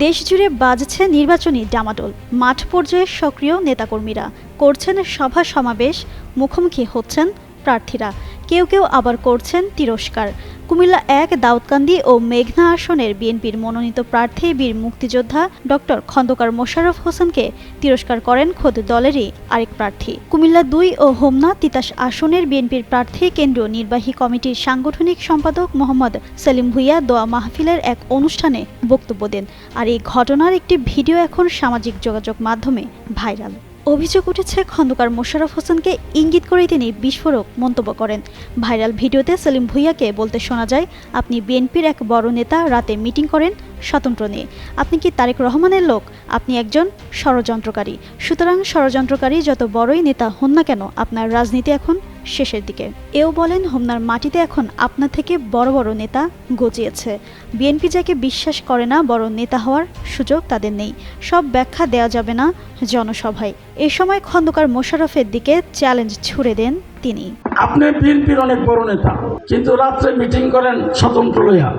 দেশজুড়ে বাজছে নির্বাচনী ডামাডোল। মাঠ পর্যায়ে সক্রিয় নেতাকর্মীরা করছেন সভা সমাবেশ, মুখোমুখি হচ্ছেন প্রার্থীরা, কেউ কেউ আবার করছেন তিরস্কার। কুমিল্লা ১ দাউদকান্দি ও মেঘনা আসনের বিএনপির মনোনীত প্রার্থী বীর মুক্তিযোদ্ধা ডক্টর খন্দকার মোশাররফ হোসেনকে তিরস্কার করেন খোদ দলেরই আরেক প্রার্থী। কুমিল্লা ২ ও হোমনা তিতাস আসনের বিএনপির প্রার্থী কেন্দ্রীয় নির্বাহী কমিটির সাংগঠনিক সম্পাদক মোহাম্মদ সেলিম ভূঁইয়া দোয়া মাহফিলের এক অনুষ্ঠানে বক্তব্য দেন। আর এই ঘটনার একটি ভিডিও এখন সামাজিক যোগাযোগ মাধ্যমে ভাইরাল। অভিযোগ উঠেছে, খন্দকার মোশাররফ হোসেনকে ইঙ্গিত করে তিনি বিস্ফোরক মন্তব্য করেন। ভাইরাল ভিডিওতে সেলিম ভূঁইয়াকে বলতে শোনা যায়, আপনি বিএনপির এক বড় নেতা, রাতে মিটিং করেন স্বতন্ত্র নিয়ে। আপনি কি তারেক রহমানের লোক? আপনি একজন ষড়যন্ত্রকারী। সুতরাং ষড়যন্ত্রকারী যত বড়ই নেতা হন না কেন, আপনার রাজনীতি এখন শেষের দিকে। এও বলেন, হোমনার মাটিতে এখন আপনা থেকে বড় বড় নেতা গজিয়েছে। বিএনপি যাকে বিশ্বাস করে না, বড় নেতা হওয়ার সুযোগ তাদের নেই। সব ব্যাখ্যা দেওয়া যাবে না জনসভায়। এ সময় খন্দকার মোশাররফের দিকে চ্যালেঞ্জ ছুড়ে দেন তিনি। আপনি বিএনপির অনেক বড় নেতা, কিন্তু রাত্রে মিটিং করেন স্বতন্ত্র লইয়া,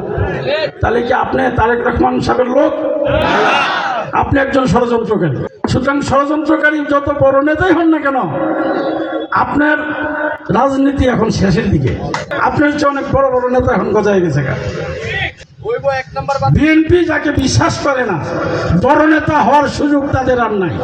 তাহলে কি আপনি তারেক রহমান সাহেবের লোক? আপনি একজন ষড়যন্ত্রকারী। সুতরাং ষড়যন্ত্রকারী যত বড় নেতাই হন না কেন, আপনার রাজনীতি এখন শেষের দিকে। আপনার যে অনেক বড় বড় নেতা এখন গজায় গেছে। বিএনপি যাকে বিশ্বাস করে না, বড় নেতা হওয়ার সুযোগ তাদের আর নাই।